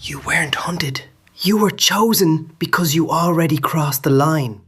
You weren't hunted. You were chosen because you already crossed the line.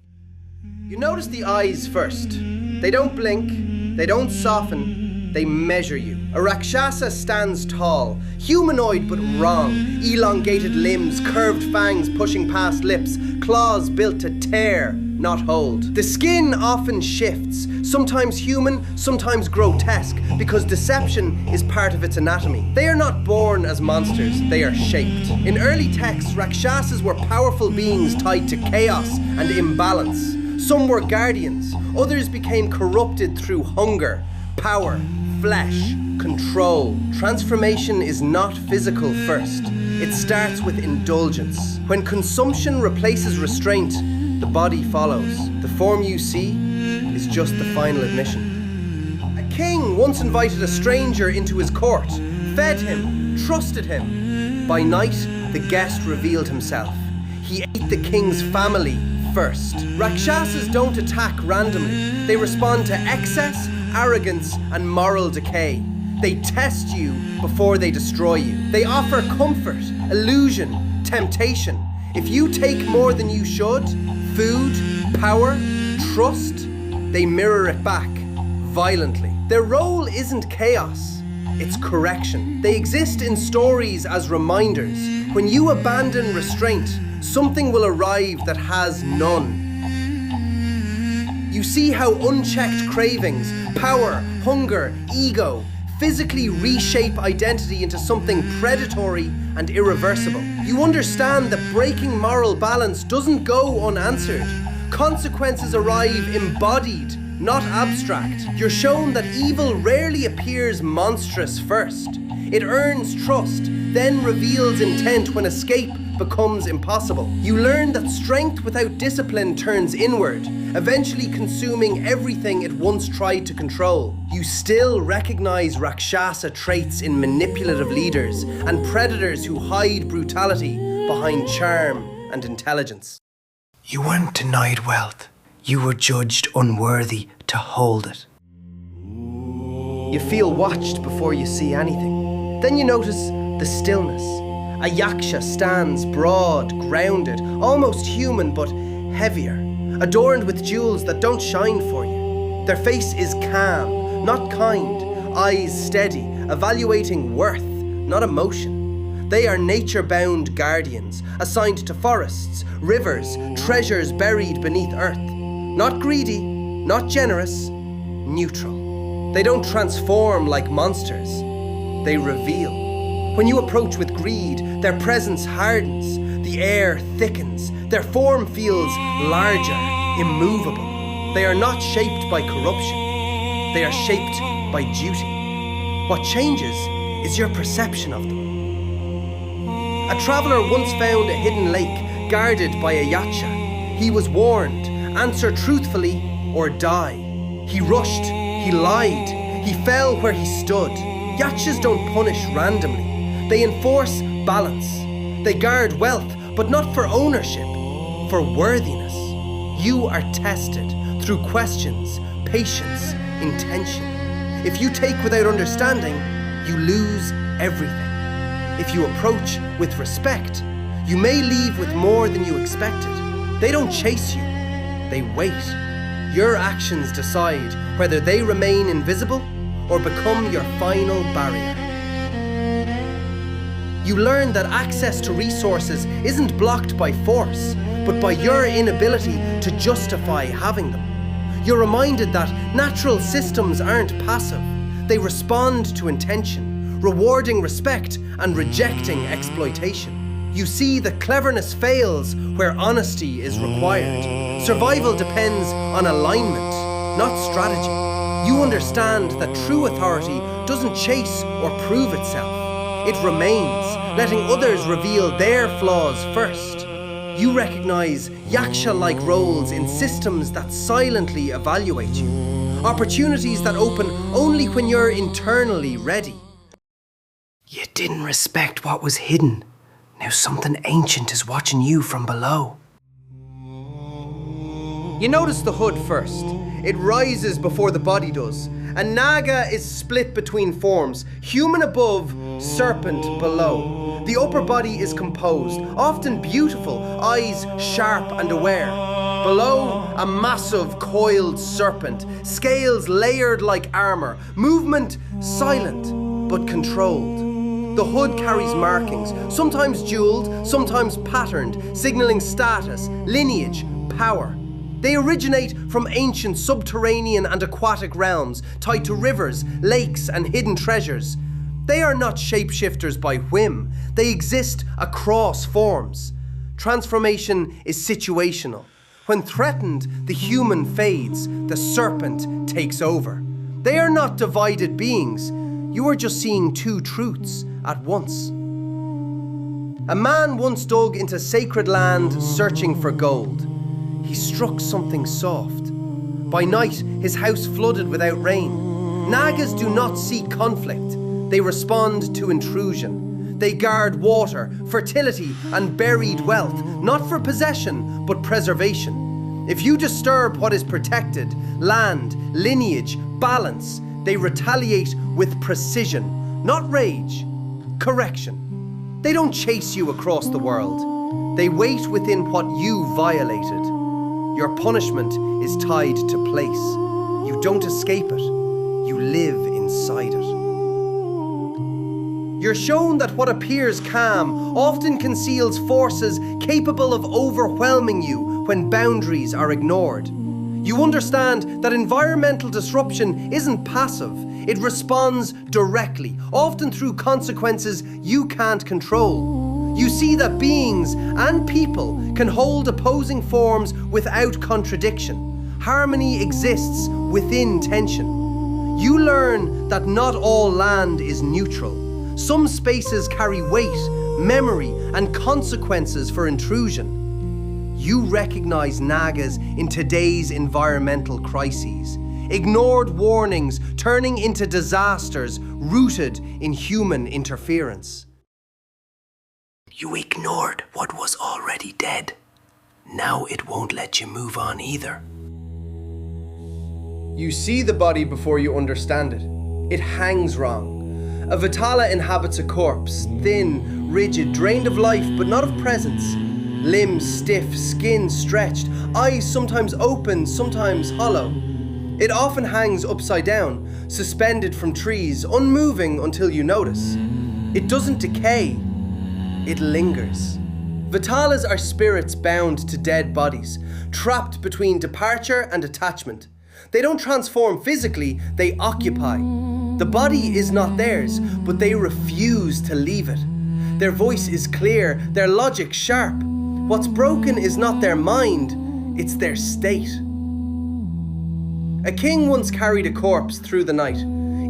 You notice the eyes first. They don't blink, they don't soften, they measure you. A Rakshasa stands tall, humanoid but wrong. Elongated limbs, curved fangs pushing past lips, claws built to tear, not hold. The skin often shifts, sometimes human, sometimes grotesque, because deception is part of its anatomy. They are not born as monsters, they are shaped. In early texts, Rakshasas were powerful beings tied to chaos and imbalance. Some were guardians, others became corrupted through hunger, power, flesh, control. Transformation is not physical first. It starts with indulgence. When consumption replaces restraint, the body follows. The form you see is just the final admission. A king once invited a stranger into his court, fed him, trusted him. By night, the guest revealed himself. He ate the king's family first. Rakshasas don't attack randomly. They respond to excess, arrogance, and moral decay. They test you before they destroy you. They offer comfort, illusion, temptation. If you take more than you should, food, power, trust, they mirror it back, violently. Their role isn't chaos, it's correction. They exist in stories as reminders. When you abandon restraint, something will arrive that has none. You see how unchecked cravings, power, hunger, ego, physically reshape identity into something predatory and irreversible. You understand that breaking moral balance doesn't go unanswered. Consequences arrive embodied, not abstract. You're shown that evil rarely appears monstrous first. It earns trust, then reveals intent when escape becomes impossible. You learn that strength without discipline turns inward, eventually consuming everything it once tried to control. You still recognize Rakshasa traits in manipulative leaders and predators who hide brutality behind charm and intelligence. You weren't denied wealth. You were judged unworthy to hold it. You feel watched before you see anything. Then you notice the stillness. A Yaksha stands broad, grounded, almost human but heavier, adorned with jewels that don't shine for you. Their face is calm, not kind, eyes steady, evaluating worth, not emotion. They are nature-bound guardians, assigned to forests, rivers, treasures buried beneath earth. Not greedy, not generous, neutral. They don't transform like monsters, they reveal. When you approach with greed, their presence hardens, the air thickens, their form feels larger, immovable. They are not shaped by corruption, they are shaped by duty. What changes is your perception of them. A traveller once found a hidden lake guarded by a Yaksha. He was warned, answer truthfully or die. He rushed, he lied, he fell where he stood. Yakshas don't punish randomly. They enforce balance. They guard wealth, but not for ownership, for worthiness. You are tested through questions, patience, intention. If you take without understanding, you lose everything. If you approach with respect, you may leave with more than you expected. They don't chase you, they wait. Your actions decide whether they remain invisible or become your final barrier. You learn that access to resources isn't blocked by force, but by your inability to justify having them. You're reminded that natural systems aren't passive. They respond to intention, rewarding respect and rejecting exploitation. You see that cleverness fails where honesty is required. Survival depends on alignment, not strategy. You understand that true authority doesn't chase or prove itself. It remains, letting others reveal their flaws first. You recognize Yaksha-like roles in systems that silently evaluate you. Opportunities that open only when you're internally ready. You didn't respect what was hidden. Now something ancient is watching you from below. You notice the hood first. It rises before the body does. A Naga is split between forms, human above, serpent below. The upper body is composed, often beautiful, eyes sharp and aware. Below, a massive coiled serpent, scales layered like armor, movement silent but controlled. The hood carries markings, sometimes jeweled, sometimes patterned, signaling status, lineage, power. They originate from ancient subterranean and aquatic realms, tied to rivers, lakes, and hidden treasures. They are not shapeshifters by whim, they exist across forms. Transformation is situational. When threatened, the human fades, the serpent takes over. They are not divided beings, you are just seeing two truths at once. A man once dug into sacred land searching for gold. He struck something soft. By night, his house flooded without rain. Nagas do not seek conflict. They respond to intrusion. They guard water, fertility, and buried wealth, not for possession, but preservation. If you disturb what is protected, land, lineage, balance, they retaliate with precision, not rage, correction. They don't chase you across the world. They wait within what you violated. Your punishment is tied to place. You don't escape it. You live inside it. You're shown that what appears calm often conceals forces capable of overwhelming you when boundaries are ignored. You understand that environmental disruption isn't passive. It responds directly, often through consequences you can't control. You see that beings and people can hold opposing forms without contradiction. Harmony exists within tension. You learn that not all land is neutral. Some spaces carry weight, memory, and consequences for intrusion. You recognize Nagas in today's environmental crises. Ignored warnings turning into disasters rooted in human interference. You ignored what was already dead. Now it won't let you move on either. You see the body before you understand it. It hangs wrong. A Vetala inhabits a corpse, thin, rigid, drained of life but not of presence. Limbs stiff, skin stretched, eyes sometimes open, sometimes hollow. It often hangs upside down, suspended from trees, unmoving until you notice. It doesn't decay, it lingers. Vetalas are spirits bound to dead bodies, trapped between departure and attachment. They don't transform physically, they occupy. The body is not theirs, but they refuse to leave it. Their voice is clear, their logic sharp. What's broken is not their mind, it's their state. A king once carried a corpse through the night.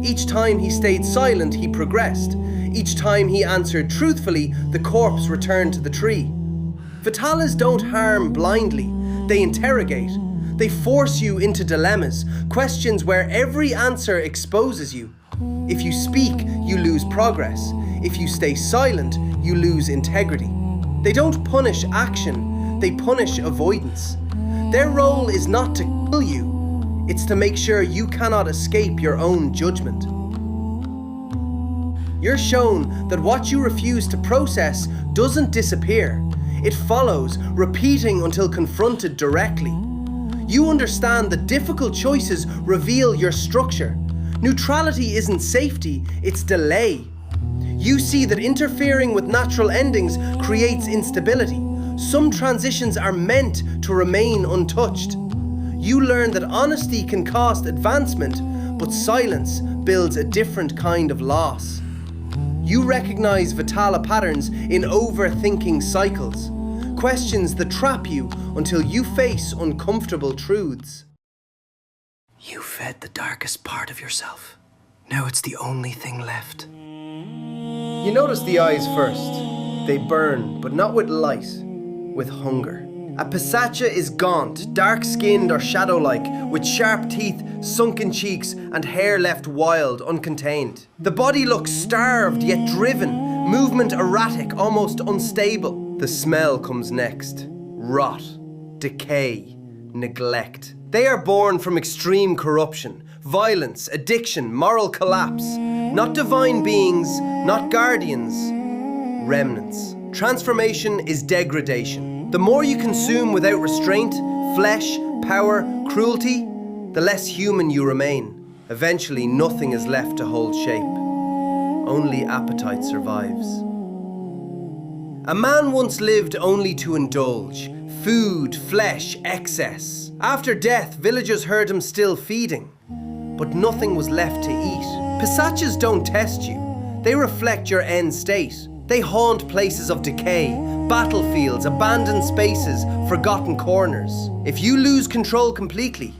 Each time he stayed silent, he progressed. Each time he answered truthfully, the corpse returned to the tree. Vetalas don't harm blindly, they interrogate. They force you into dilemmas, questions where every answer exposes you. If you speak, you lose progress. If you stay silent, you lose integrity. They don't punish action, they punish avoidance. Their role is not to kill you, it's to make sure you cannot escape your own judgment. You're shown that what you refuse to process doesn't disappear. It follows, repeating until confronted directly. You understand that difficult choices reveal your structure. Neutrality isn't safety, it's delay. You see that interfering with natural endings creates instability. Some transitions are meant to remain untouched. You learn that honesty can cost advancement, but silence builds a different kind of loss. You recognize Vetala patterns in overthinking cycles, questions that trap you until you face uncomfortable truths. You fed the darkest part of yourself. Now it's the only thing left. You notice the eyes first. They burn, but not with light, with hunger. A Pisacha is gaunt, dark-skinned or shadow-like, with sharp teeth, sunken cheeks, and hair left wild, uncontained. The body looks starved, yet driven, movement erratic, almost unstable. The smell comes next. Rot, decay, neglect. They are born from extreme corruption, violence, addiction, moral collapse. Not divine beings, not guardians, remnants. Transformation is degradation. The more you consume without restraint, flesh, power, cruelty, the less human you remain. Eventually, nothing is left to hold shape. Only appetite survives. A man once lived only to indulge. Food, flesh, excess. After death, villagers heard him still feeding. But nothing was left to eat. Pisachas don't test you. They reflect your end state. They haunt places of decay, battlefields, abandoned spaces, forgotten corners. If you lose control completely,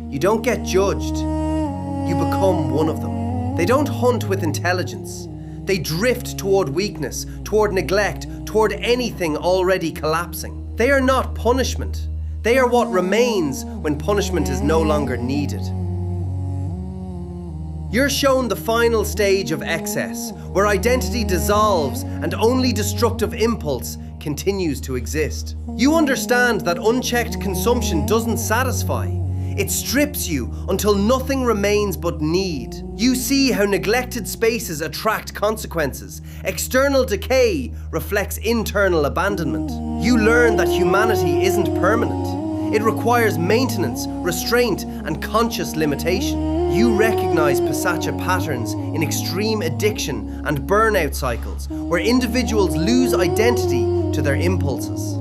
you don't get judged. You become one of them. They don't hunt with intelligence. They drift toward weakness, toward neglect, toward anything already collapsing. They are not punishment. They are what remains when punishment is no longer needed. You're shown the final stage of excess, where identity dissolves and only destructive impulse continues to exist. You understand that unchecked consumption doesn't satisfy. It strips you until nothing remains but need. You see how neglected spaces attract consequences. External decay reflects internal abandonment. You learn that humanity isn't permanent. It requires maintenance, restraint, and conscious limitation. You recognize Pisacha patterns in extreme addiction and burnout cycles, where individuals lose identity to their impulses.